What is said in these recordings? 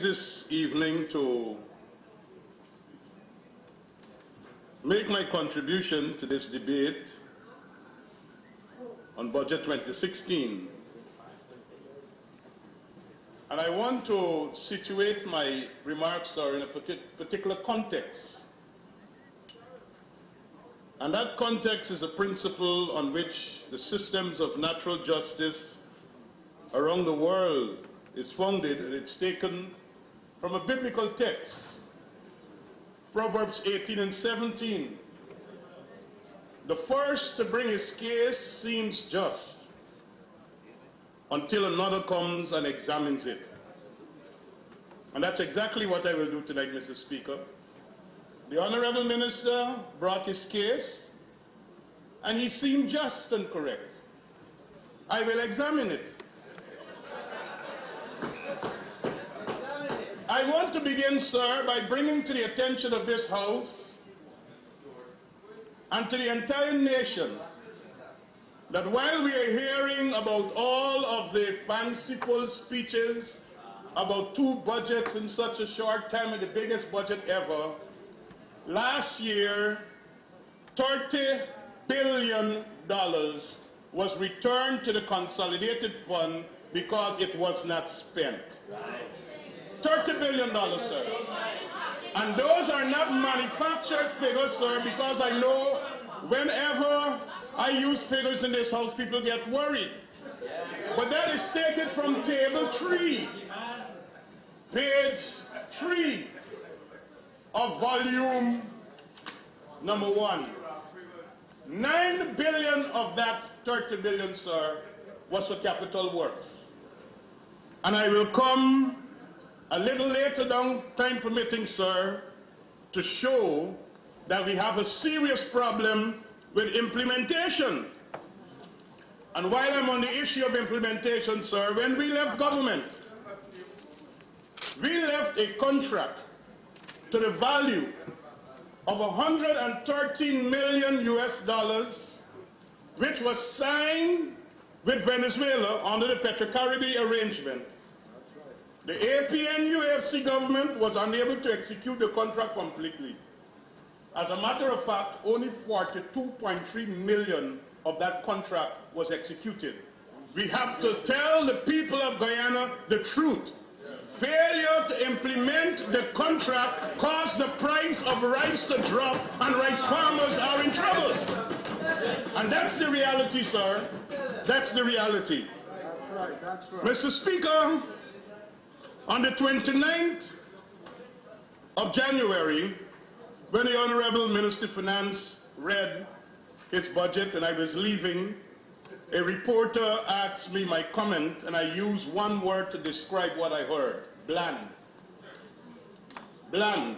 This evening to make my contribution to this debate on Budget 2016. And I want to situate my remarks in a particular context. And that context is a principle on which the systems of natural justice around the world is founded, and it's taken from a biblical text, Proverbs 18 and 17. The first to bring his case seems just until another comes and examines it. And that's exactly what I will do tonight, Mr. Speaker. The Honorable Minister brought his case, and he seemed just and correct. I will examine it. I want to begin, sir, by bringing to the attention of this House and to the entire nation that while we are hearing about all of the fanciful speeches about 2 budgets in such a short time and the biggest budget ever, last year, $30 billion was returned to the consolidated fund because it was not spent. $30 billion, sir. And those are not manufactured figures, sir, because I know whenever I use figures in this House, people get worried. But that is taken from table 3, page 3 of volume number 1. 9 billion of that 30 billion, sir, was for capital works. And I will come a little later down, time permitting, sir, to show that we have a serious problem with implementation. And while I'm on the issue of implementation, sir, when we left government, we left a contract to the value of $113 million US, which was signed with Venezuela under the Petrocaribbean arrangement. The APNUFC government was unable to execute the contract completely. As a matter of fact, only 42.3 million of that contract was executed. We have to tell the people of Guyana the truth. Failure to implement the contract caused the price of rice to drop, and rice farmers are in trouble. And that's the reality, sir. That's the reality. That's right, that's right. Mr. Speaker, on the 29th of January, when the Honorable Minister of Finance read his budget and I was leaving, a reporter asked me my comment, and I used one word to describe what I heard: bland. Bland.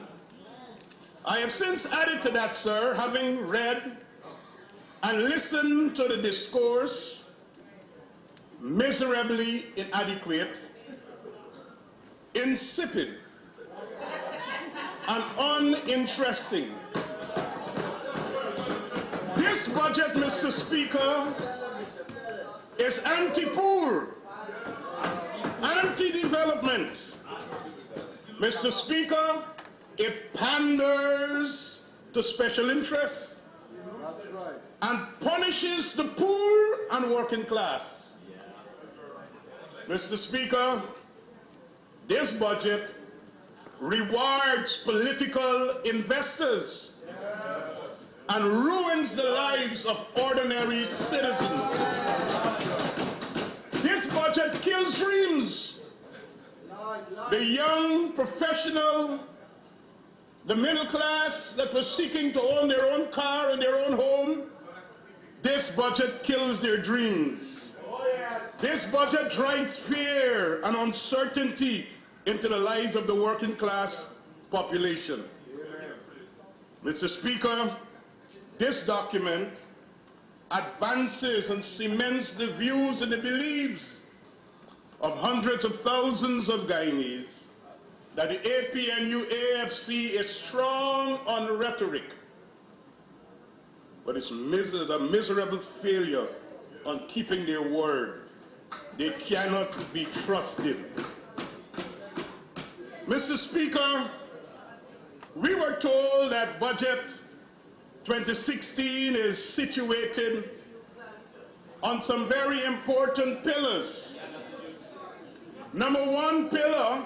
I have since added to that, sir, having read and listened to the discourse, miserably inadequate, insipid, and uninteresting. This budget, Mr. Speaker, is anti-poor, anti-development. Mr. Speaker, it panders to special interests and punishes the poor and working class. Mr. Speaker, this budget rewards political investors and ruins the lives of ordinary citizens. This budget kills dreams. The young professional, the middle class that was seeking to own their own car and their own home, this budget kills their dreams. This budget drives fear and uncertainty into the lives of the working class population. Mr. Speaker, this document advances and cements the views and the beliefs of hundreds of thousands of Guyanese that the APNU-AFC is strong on rhetoric, but it's a miserable failure on keeping their word. They cannot be trusted. Mr. Speaker, we were told that Budget 2016 is situated on some very important pillars. Number one pillar,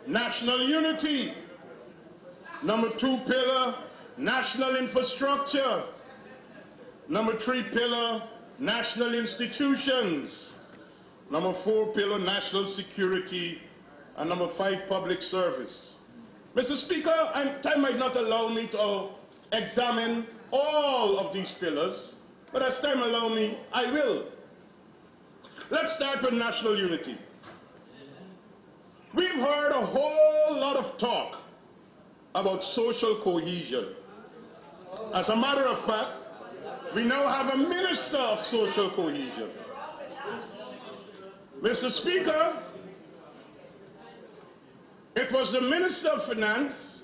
national unity. Number two pillar, national infrastructure. Number three pillar, national institutions. Number four pillar, national security. And number five, public service. Mr. Speaker, time might not allow me to examine all of these pillars, but as time allows me, I will. Let's start with national unity. We've heard a whole lot of talk about social cohesion. As a matter of fact, we now have a minister of social cohesion. Mr. Speaker, it was the Minister of Finance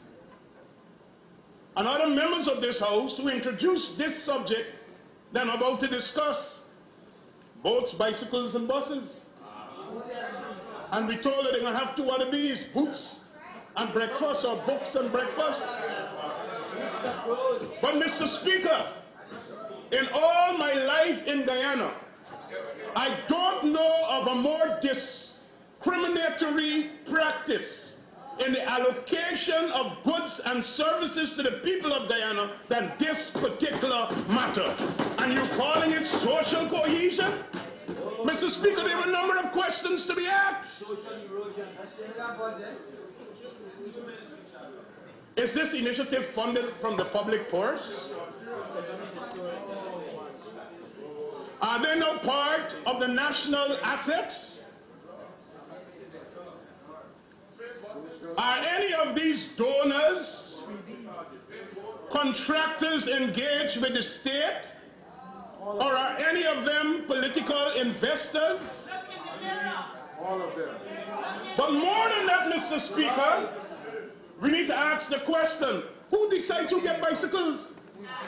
and other members of this House who introduced this subject that I'm about to discuss, boats, bicycles, and buses. And we told her they're going to have two of these, boots and breakfast, or books and breakfast. But Mr. Speaker, in all my life in Guyana, I don't know of a more discriminatory practice in the allocation of goods and services to the people of Guyana than this particular matter. And you're calling it social cohesion? Mr. Speaker, there are a number of questions to be asked. Is this initiative funded from the public purse? Are they now part of the national assets? Are any of these donors, contractors engaged with the state? Or are any of them political investors? All of them. But more than that, Mr. Speaker, we need to ask the question, who decides who get bicycles?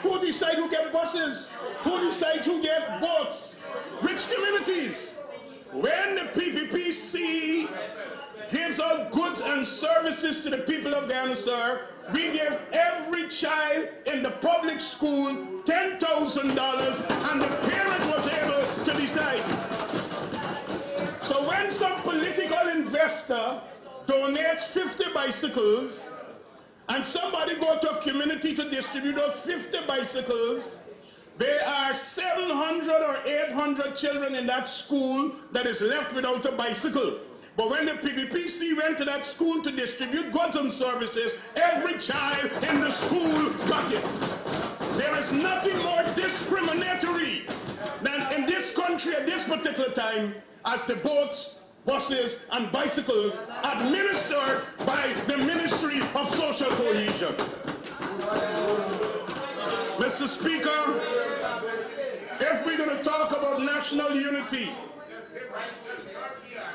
Who decides who get buses? Who decides who get boats? Which communities? When the PPPC gives out goods and services to the people of Guyana, sir, we give every child in the public school $10,000 and the parent was able to decide. So when some political investor donates 50 bicycles and somebody go to a community to distribute those 50 bicycles, there are 700 or 800 children in that school that is left without a bicycle. But when the PPPC went to that school to distribute goods and services, every child in the school got it. There is nothing more discriminatory than in this country at this particular time as the boats, buses, and bicycles administered by the Ministry of Social Cohesion. Mr. Speaker, if we're going to talk about national unity,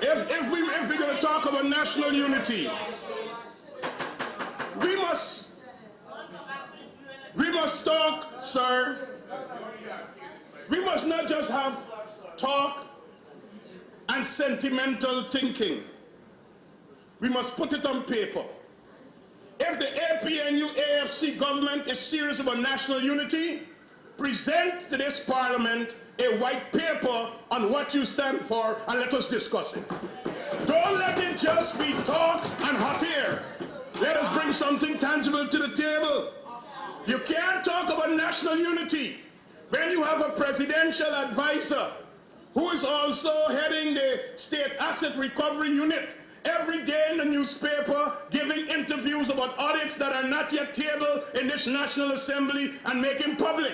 if we're going to talk about national unity, we must talk, sir. We must not just have talk and sentimental thinking. We must put it on paper. If the APNU AFC government is serious about national unity, present to this parliament a white paper on what you stand for and let us discuss it. Don't let it just be talk and hot air. Let us bring something tangible to the table. You can't talk about national unity when you have a presidential advisor who is also heading the State Asset Recovery Unit, every day in the newspaper giving interviews about audits that are not yet tabled in this National Assembly and making public.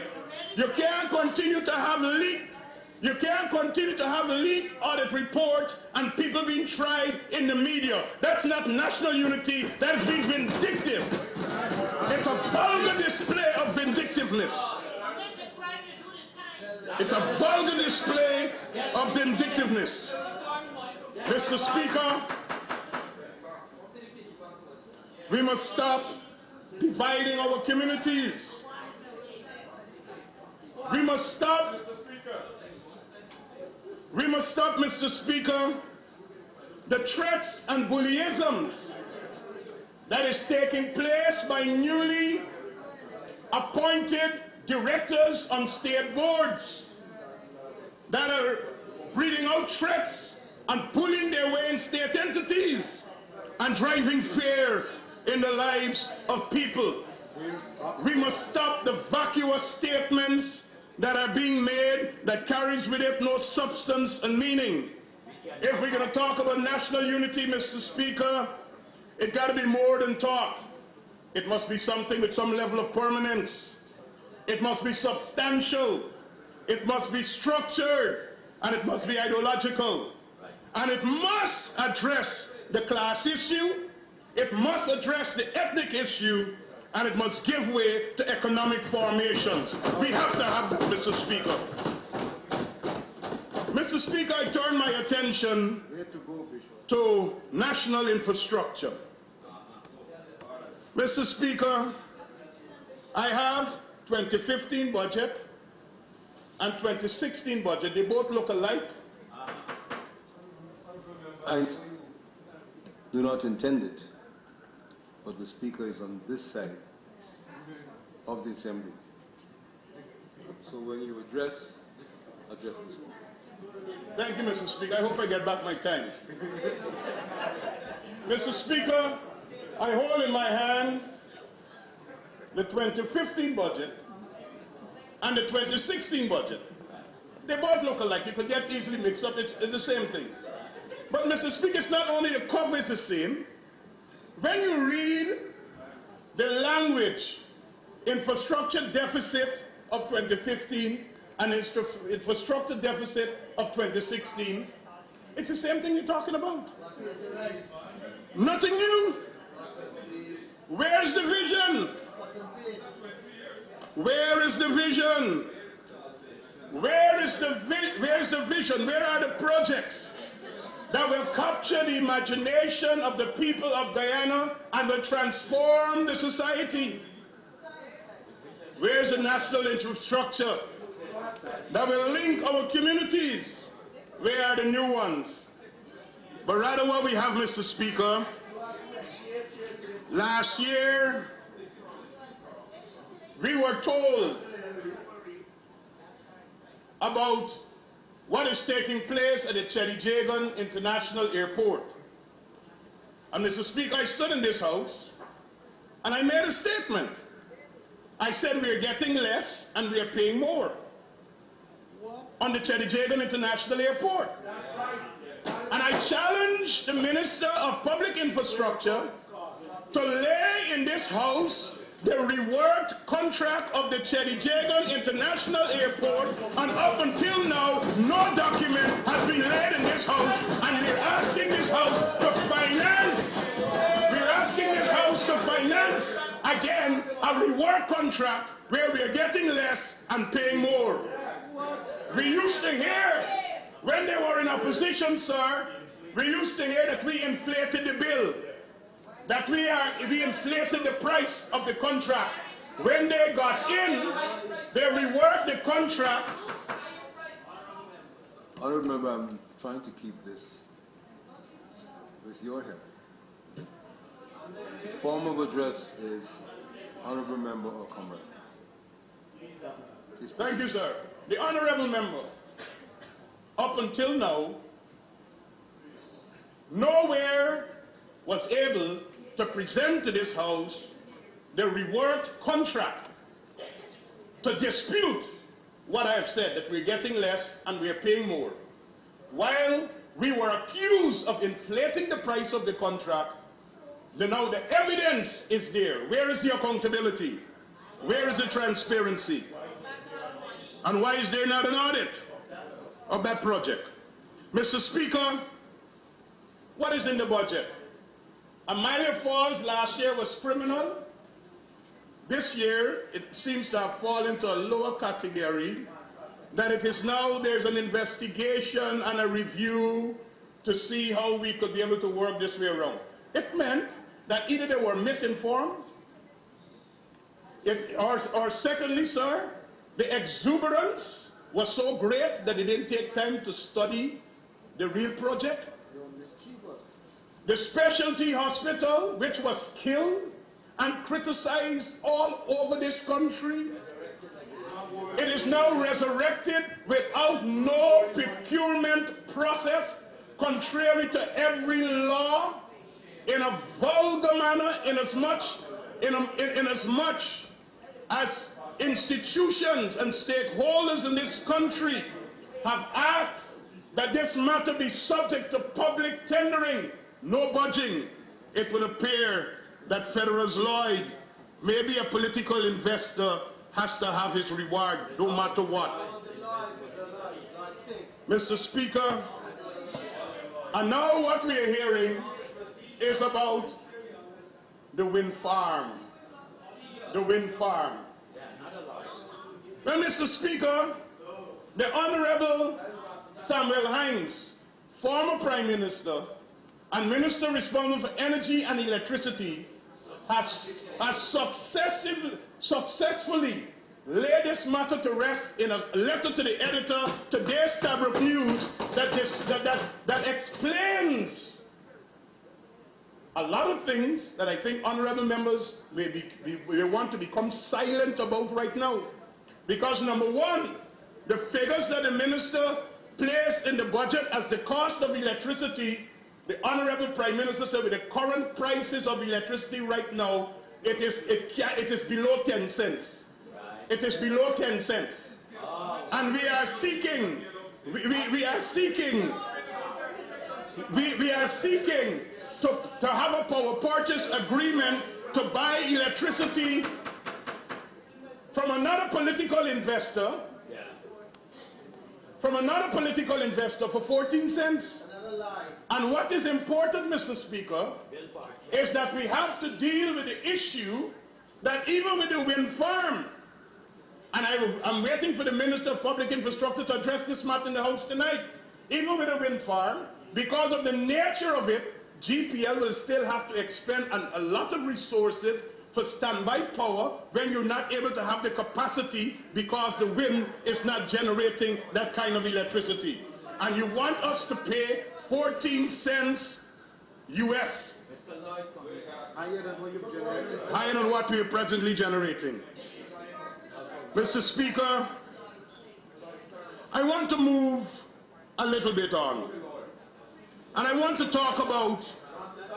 You can't continue to have leaked audit reports and people being tried in the media. That's not national unity, that's being vindictive. It's a vulgar display of vindictiveness. It's a vulgar display of vindictiveness. Mr. Speaker, we must stop dividing our communities. We must stop, Mr. Speaker, the threats and bullyisms that is taking place by newly appointed directors on state boards that are breathing out threats and pulling their way in state entities and driving fear in the lives of people. We must stop the vacuous statements that are being made that carries with it no substance and meaning. If we're going to talk about national unity, Mr. Speaker, it got to be more than talk. It must be something with some level of permanence. It must be substantial. It must be structured. And it must be ideological. And it must address the class issue. It must address the ethnic issue. And it must give way to economic formations. We have to have that, Mr. Speaker. Mr. Speaker, I turn my attention to national infrastructure. Mr. Speaker, I have 2015 budget and 2016 budget. They both look alike. I do not intend it, but the Speaker is on this side of the Assembly. So when you address the Speaker. Thank you, Mr. Speaker. I hope I get back my time. Mr. Speaker, I hold in my hands the 2015 budget and the 2016 budget. They both look alike. You could get easily mixed up. It's the same thing. But, Mr. Speaker, it's not only the cover is the same. When you read the language, infrastructure deficit of 2015 and infrastructure deficit of 2016, it's the same thing you're talking about. Nothing new. Where's the vision? Where is the vision? Where is the vision? Where are the projects that will capture the imagination of the people of Guyana and will transform the society? Where's the national infrastructure that will link our communities? Where are the new ones? But rather what we have, Mr. Speaker, last year we were told about what is taking place at the Chedijagan International Airport. And Mr. Speaker, I stood in this house and I made a statement. I said we are getting less and we are paying more on the Chedijagan International Airport. And I challenged the Minister of Public Infrastructure to lay in this house the reworked contract of the Chedijagan International Airport, and up until now, no document has been laid in this house, and we're asking this house to finance. We're asking this house to finance, again, a reworked contract where we are getting less and paying more. We used to hear, when they were in opposition, sir, we used to hear that we inflated the bill, that we inflated the price of the contract. When they got in, they reworked the contract. Honourable Member, I'm trying to keep this with your help. Form of address is Honourable Member or Comrade. Thank you, sir. The Honourable Member, up until now, nowhere was able to present to this House the reworked contract to dispute what I have said, that we're getting less and we're paying more. While we were accused of inflating the price of the contract, now the evidence is there. Where is the accountability? Where is the transparency? And why is there not an audit of that project? Mr. Speaker, what is in the budget? Amelia Falls last year was criminal. This year, it seems to have fallen into a lower category, that it is now, there's an investigation and a review to see how we could be able to work this way around. It meant that either they were misinformed, or secondly, sir, the exuberance was so great that they didn't take time to study the real project. the specialty hospital, which was killed and criticized all over this country, it is now resurrected without no procurement process, contrary to every law, in a vulgar manner, inasmuch as institutions and stakeholders in this country have asked that this matter be subject to public tendering, no budging. It would appear that Federers Lloyd, maybe a political investor, has to have his reward, no matter what. Mr. Speaker, and now what we are hearing is about the wind farm. The wind farm. Well, Mr. Speaker, the Honorable Samuel Hines, former Prime Minister and Minister responsible for Energy and Electricity, has successfully laid this matter to rest in a letter to the editor today's Stabroek News that explains a lot of things that I think honorable members may want to become silent about right now. Because number one, the figures that the minister placed in the budget as the cost of electricity, the Honorable Prime Minister said with the current prices of electricity right now, it is below 10 cents. It is below 10 cents. And we are seeking to have a power purchase agreement to buy electricity from another political investor, for 14 cents. And what is important, Mr. Speaker, is that we have to deal with the issue that even with the wind farm, and I'm waiting for the Minister of Public Infrastructure to address this matter in the House tonight, even with the wind farm, because of the nature of it, GPL will still have to expend a lot of resources for standby power when you're not able to have the capacity because the wind is not generating that kind of electricity. And you want us to pay 14 cents US. Higher than what we are presently generating. Mr. Speaker, I want to move a little bit on. And I want to talk about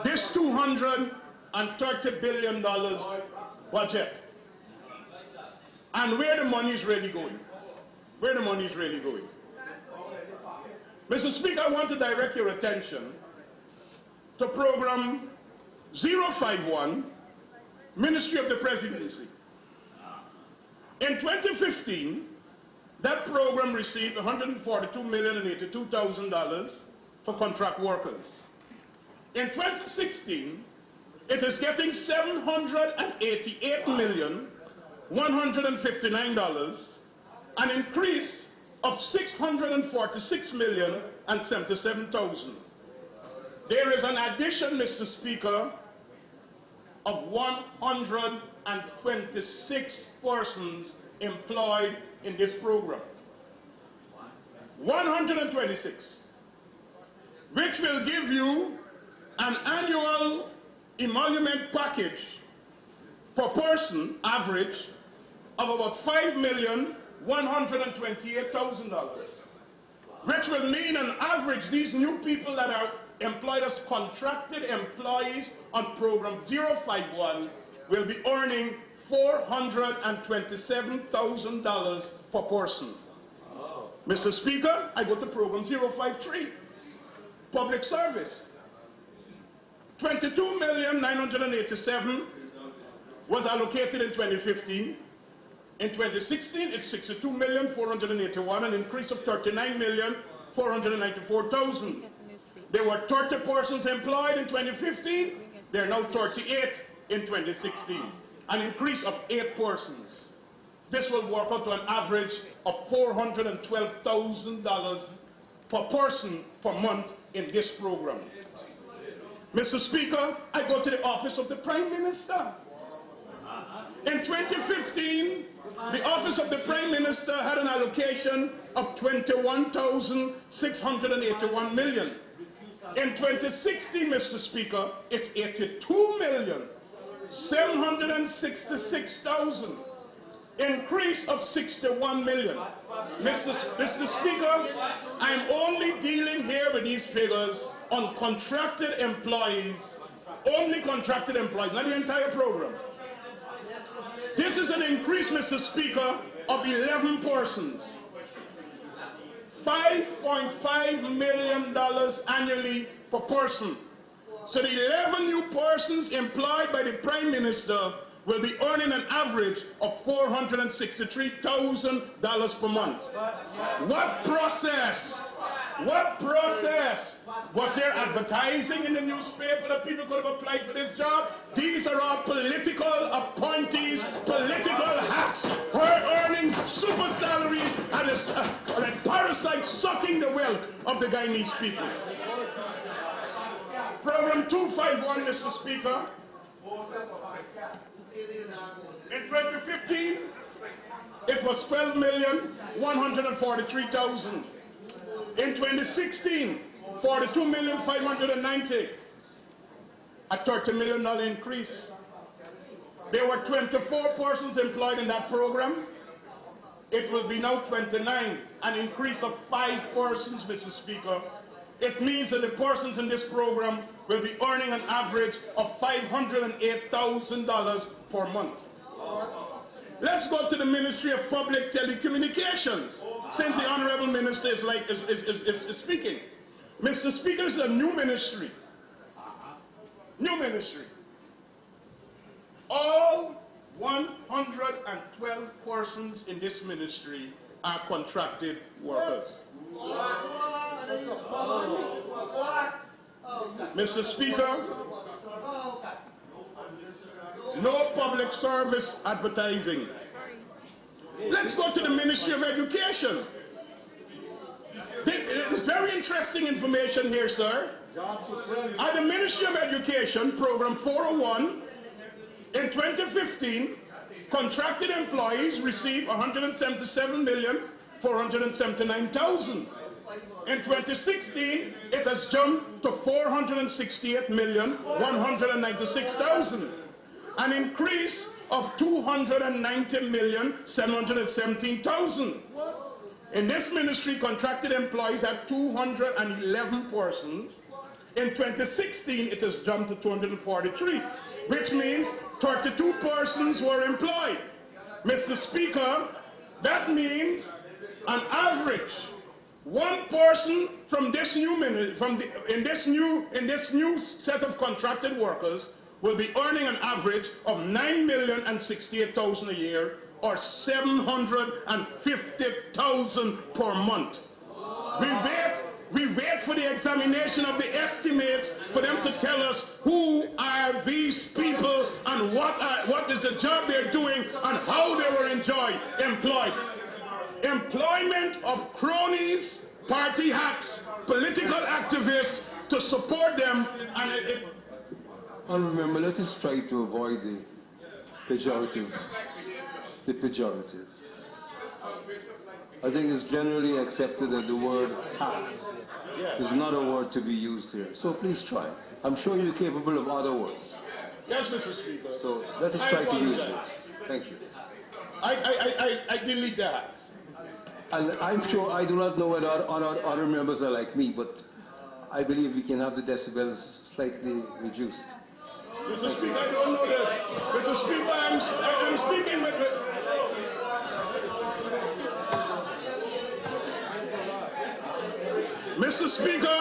this $230 billion budget and where the money is really going. Where the money is really going. Mr. Speaker, I want to direct your attention to program 051, Ministry of the Presidency. In 2015, that program received $142,082,000 for contract workers. In 2016, it is getting $788,159, an increase of $646,077,000. There is an addition, Mr. Speaker, of 126 persons employed in this program. 126, which will give you an annual emolument package per person, average, of about $5,128,000, which will mean on average these new people that are employed as contracted employees on program 051 will be earning $427,000 per person. Mr. Speaker, I go to program 053, public service. $22,987,000 was allocated in 2015. In 2016, it's $62,481,000, an increase of $39,494,000. There were 30 persons employed in 2015. There are now 38 in 2016, an increase of 8 persons. This will work out to an average of $412,000 per person per month in this program. Mr. Speaker, I go to the office of the Prime Minister. In 2015, the office of the Prime Minister had an allocation of $21,681 million. In 2016, Mr. Speaker, it's 82,766,000. Increase of 61 million. Mr. Speaker, I'm only dealing here with these figures on contracted employees, only contracted employees, not the entire program. This is an increase, Mr. Speaker, of 11 persons. $5.5 million annually per person. So the 11 new persons employed by the Prime Minister will be earning an average of $463,000 per month. What process? What process? Was there advertising in the newspaper that people could have applied for this job? These are all political appointees, political hacks who are earning super salaries and a parasite sucking the wealth of the Guyanese people. Program 251, Mr. Speaker. In 2015, it was 12,143,000. In 2016, 42,590,000, a $30 million increase. There were 24 persons employed in that program. It will be now 29, an increase of 5 persons, Mr. Speaker. It means that the persons in this program will be earning an average of $508,000 per month. Let's go to the Ministry of Public Telecommunications, since the Honorable Minister is speaking. Mr. Speaker, this is a new ministry. New ministry. All 112 persons in this ministry are contracted workers. Mr. Speaker, no public service advertising. Let's go to the Ministry of Education. There's very interesting information here, sir. At the Ministry of Education, Program 401, in 2015, contracted employees received 177,479,000. In 2016, it has jumped to 468,196,000. An increase of 290,717,000. In this ministry, contracted employees had 211 persons. In 2016, it has jumped to 243, which means 32 persons were employed. Mr. Speaker, that means on average, one person from this new in this new set of contracted workers will be earning an average of $9,068,000 a year, or $750,000 per month. We wait for the examination of the estimates for them to tell us who are these people and what is the job they're doing and how they were employed. Employment of cronies, party hacks, political activists to support them, and And remember, let us try to avoid the pejorative. I think it's generally accepted that the word hack is not a word to be used here. So please try. I'm sure you're capable of other words. Yes, Mr. Speaker. So let us try to use this. Thank you. I delete the hacks. And I'm sure, I do not know whether other members are like me, but I believe we can have the decibels slightly reduced. Mr. Speaker, I don't know that. Mr. Speaker, I'm speaking with... Mr. Speaker,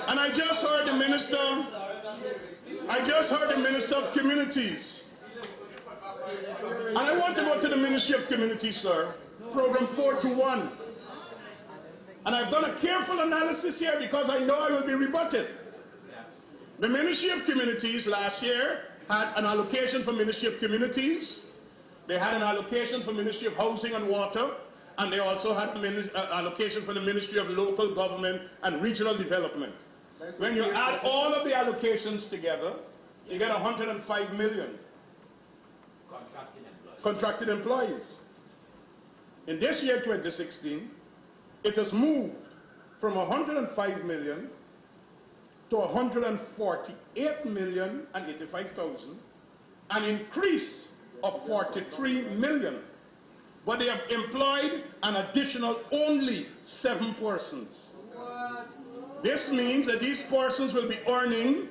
and I just heard the Minister of Communities. And I want to go to the Ministry of Communities, sir. Program 421. And I've done a careful analysis here because I know I will be rebutted. The Ministry of Communities last year had an allocation for Ministry of Communities. They had an allocation for Ministry of Housing and Water. And they also had an allocation for the Ministry of Local Government and Regional Development. When you add all of the allocations together, you get 105 million contracted employees. In this year, 2016, it has moved from 105 million to 148,085,000, an increase of 43 million. But they have employed an additional only 7 persons. This means that these persons will be earning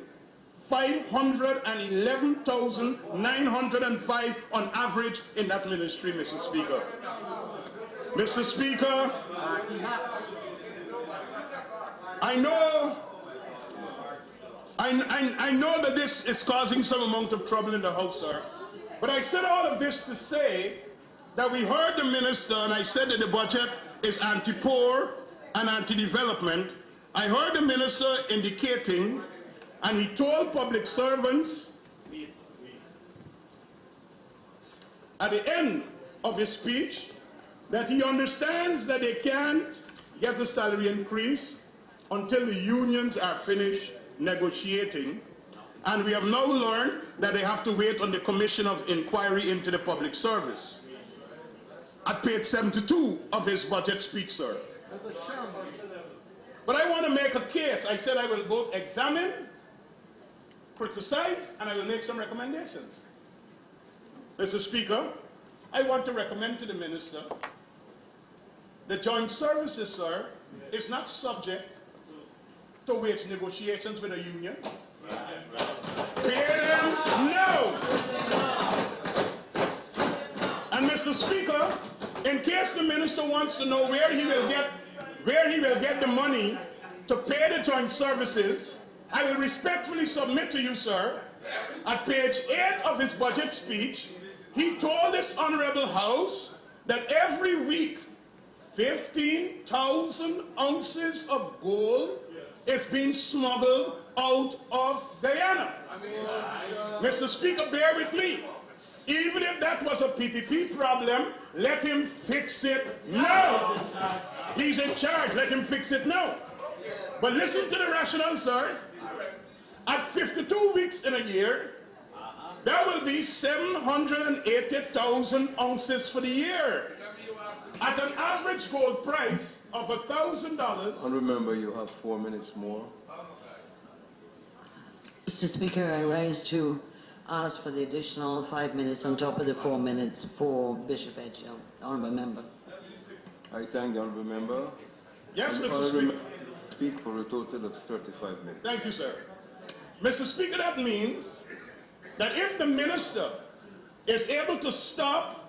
511,905 on average in that ministry, Mr. Speaker. Mr. Speaker, I know that this is causing some amount of trouble in the House, sir. But I said all of this to say that we heard the minister, and I said that the budget is anti-poor and anti-development. I heard the minister indicating, and he told public servants at the end of his speech that he understands that they can't get the salary increase until the unions are finished negotiating. And we have now learned that they have to wait on the Commission of Inquiry into the Public Service. At page 72 of his budget speech, sir. But I want to make a case. I said I will both examine, criticize, and I will make some recommendations. Mr. Speaker, I want to recommend to the minister the joint services, sir, is not subject to wage negotiations with a union. Pay them now. And Mr. Speaker, in case the minister wants to know where he will get the money to pay the joint services, I will respectfully submit to you, sir, at page 8 of his budget speech, he told this honorable House that every week 15,000 ounces of gold is being smuggled out of Guyana. Mr. Speaker, bear with me. Even if that was a PPP problem, let him fix it now. He's in charge, let him fix it now. But listen to the rationale, sir. At 52 weeks in a year, there will be 780,000 ounces for the year. At an average gold price of $1,000. And remember, you have 4 minutes more. Mr. Speaker, I rise to ask for the additional 5 minutes on top of the 4 minutes for Bishop Edghill. Honourable Member. I thank the Honourable Member. Yes, Mr. Honourable Speaker. Speak for a total of 35 minutes. Thank you, sir. Mr. Speaker, that means that if the minister is able to stop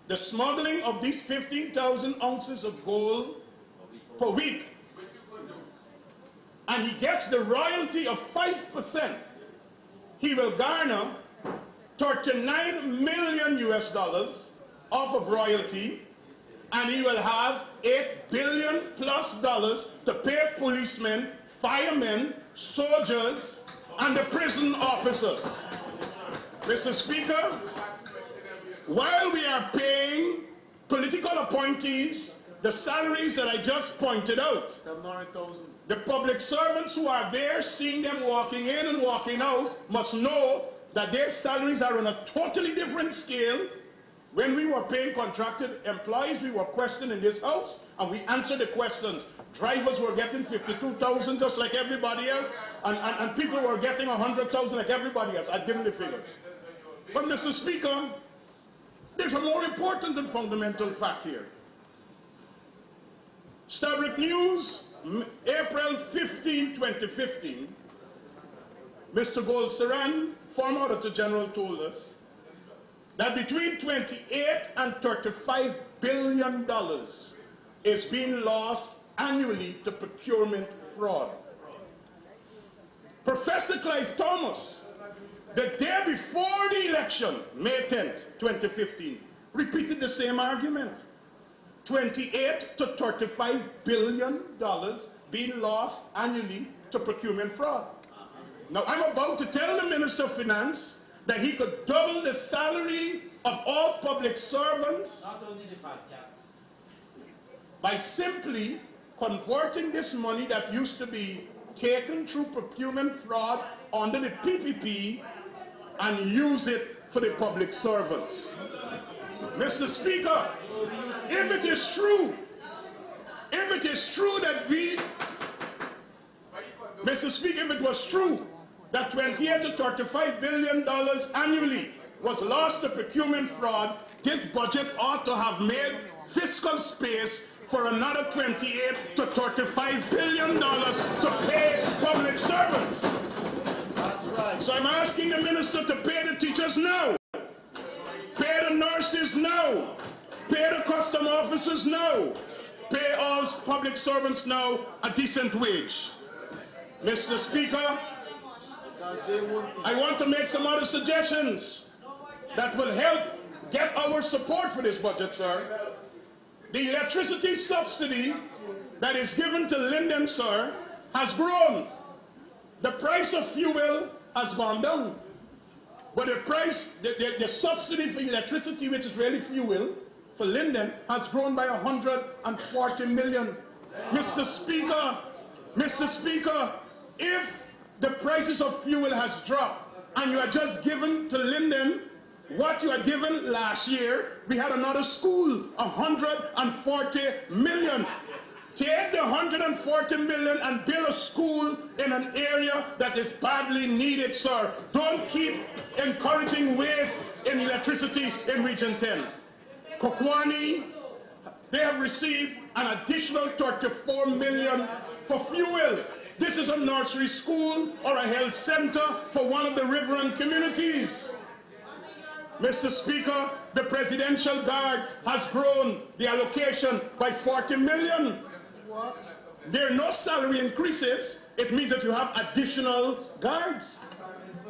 the smuggling of these 15,000 ounces of gold per week, and he gets the royalty of 5%, he will garner $39 million US off of royalty, and he will have $8 billion plus to pay policemen, firemen, soldiers, and the prison officers. Mr. Speaker, while we are paying political appointees the salaries that I just pointed out, 700,000. the public servants who are there seeing them walking in and walking out must know that their salaries are on a totally different scale. When we were paying contracted employees, we were questioned in this House, and we answered the questions. Drivers were getting 52,000 just like everybody else, and people were getting 100,000 like everybody else. I've given the figures. But Mr. Speaker, there's a more important and fundamental fact here. Stavrik News, April 15, 2015, Mr. Gold Saran, former Auditor General, told us that between 28 and $35 billion is being lost annually to procurement fraud. Professor Clive Thomas, the day before the election, May 10th, 2015, repeated the same argument. 28 to $35 billion being lost annually to procurement fraud. Now, I'm about to tell the Minister of Finance that he could double the salary of all public servants by simply converting this money that used to be taken through procurement fraud under the PPP and use it for the public servants. Mr. Speaker, if it is true, if if it is true that Mr. Speaker, if it was true that $28 to $35 billion annually was lost to procurement fraud, this budget ought to have made fiscal space for another $28 to $35 billion to pay public servants. That's right. So I'm asking the minister to pay the teachers now, pay the nurses now, pay the custom officers now, pay all public servants now a decent wage. Mr. Speaker, I want to make some other suggestions that will help get our support for this budget, sir. The electricity subsidy that is given to Linden, sir, has grown. The price of fuel has gone down. But the subsidy for electricity, which is really fuel, for Linden, has grown by 140 million. Mr. Speaker, if the prices of fuel has dropped and you are just given to Linden what you had given last year, we had another school, 140 million. Take the 140 million and build a school in an area that is badly needed, sir. Don't keep encouraging waste in electricity in Region 10. Kokwani, they have received an additional 34 million for fuel. This is a nursery school or a health center for one of the riverine communities. Mr. Speaker, the Presidential Guard has grown the allocation by 40 million. What? There are no salary increases. It means that you have additional guards.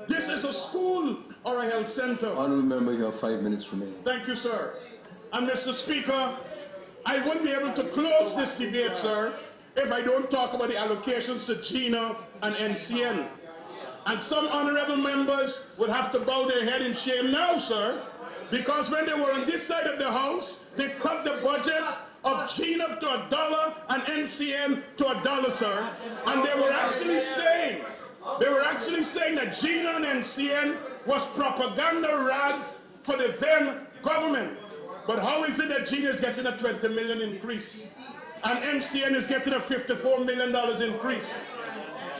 This is a school or a health center. Honourable member, you have 5 minutes remaining. Thank you, sir. And Mr. Speaker, I wouldn't be able to close this debate, sir, if I don't talk about the allocations to GINA and NCN. And some honourable members would have to bow their head in shame now, sir, because when they were on this side of the House, they cut the budgets of GINA to $1 and NCN to $1, sir. And they were actually saying that GINA and NCN was propaganda rags for the then government. But how is it that GINA is getting a 20 million increase and NCN is getting a $54 million increase?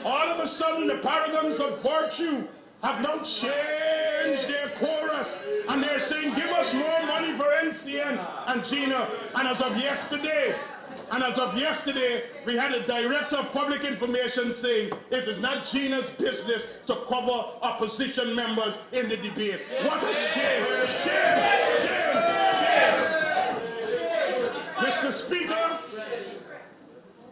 All of a sudden, the paragons of virtue have now changed their chorus, and they're saying, give us more money for NCN and GINA. And as of yesterday, we had a director of public information saying it is not GINA's business to cover opposition members in the debate. What a shame! Shame! Shame! Shame! Mr. Speaker,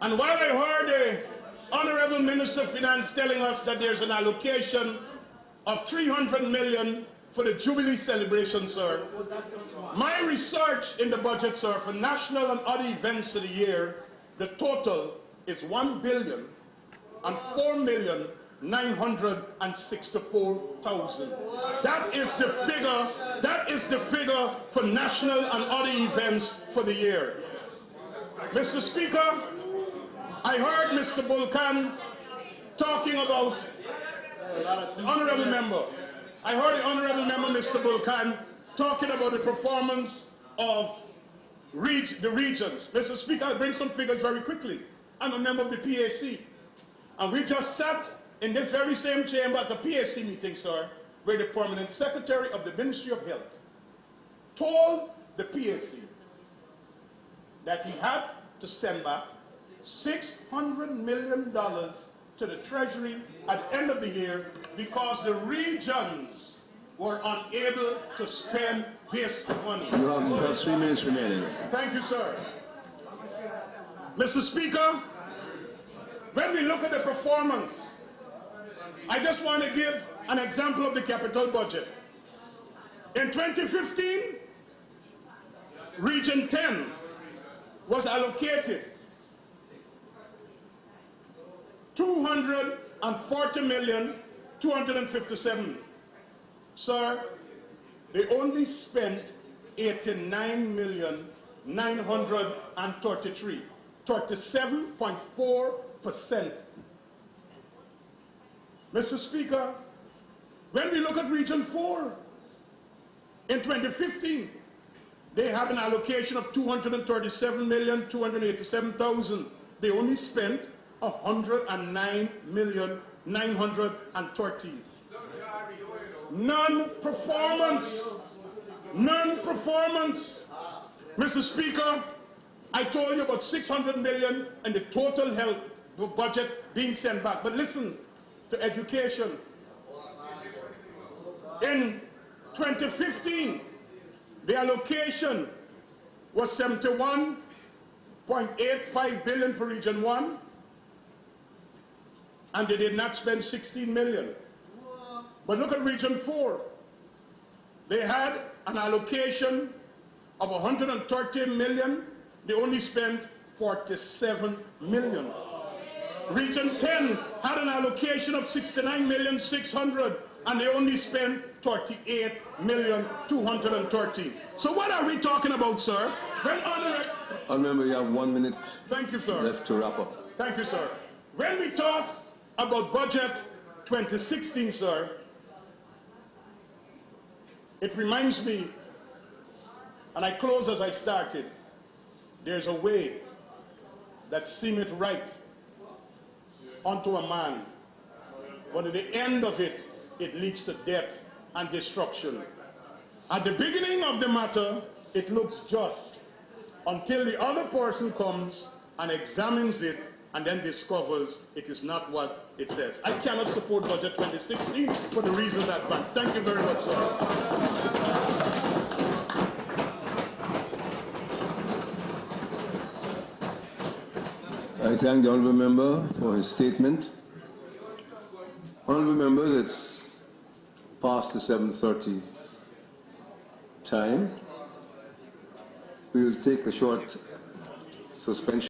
and while I heard the Honorable Minister of Finance telling us that there's an allocation of 300 million for the Jubilee celebration, sir. My research in the budget, sir, for national and other events of the year, the total is 1,964,000. That is the figure for national and other events for the year. Mr. Speaker, I heard Mr. Bulkan talking about honourable member. I heard the honourable member, Mr. Bulkan, talking about the performance of the regions. Mr. Speaker, I'll bring some figures very quickly. I'm a member of the PAC. And we just sat in this very same chamber at the PAC meeting, sir, where the permanent secretary of the Ministry of Health told the PAC that he had to send back $600 million to the Treasury at the end of the year because the regions were unable to spend this money. You have 3 minutes remaining. Thank you, sir. Mr. Speaker, when we look at the performance, I just want to give an example of the capital budget. In 2015, Region 10 was allocated $240,257,000. Sir, they only spent $89,933,000, 37.4%. Mr. Speaker, when we look at Region 4, in 2015, they had an allocation of 237,287,000. They only spent 109,913. Non-performance. Non-performance. Mr. Speaker, I told you about 600 million and the total health budget being sent back. But listen to education. In 2015, the allocation was 71.85 billion for Region 1, and they did not spend 16 million. But look at Region 4. They had an allocation of 130 million. They only spent 47 million. Region 10 had an allocation of 69,600,000, and they only spent 38,230,000. So what are we talking about, sir? I remember you have 1 minute Thank you, sir. left to wrap up. Thank you, sir. When we talk about budget 2016, sir, it reminds me, and I close as I started, there's a way that seemeth right unto a man, but at the end of it, it leads to death and destruction. At the beginning of the matter, it looks just, until the other person comes and examines it and then discovers it is not what it says. I cannot support budget 2016 for the reasons advanced. Thank you very much, sir. I thank the honourable member for his statement. Honourable members, it's past the 7:30 time. We will take a short suspension.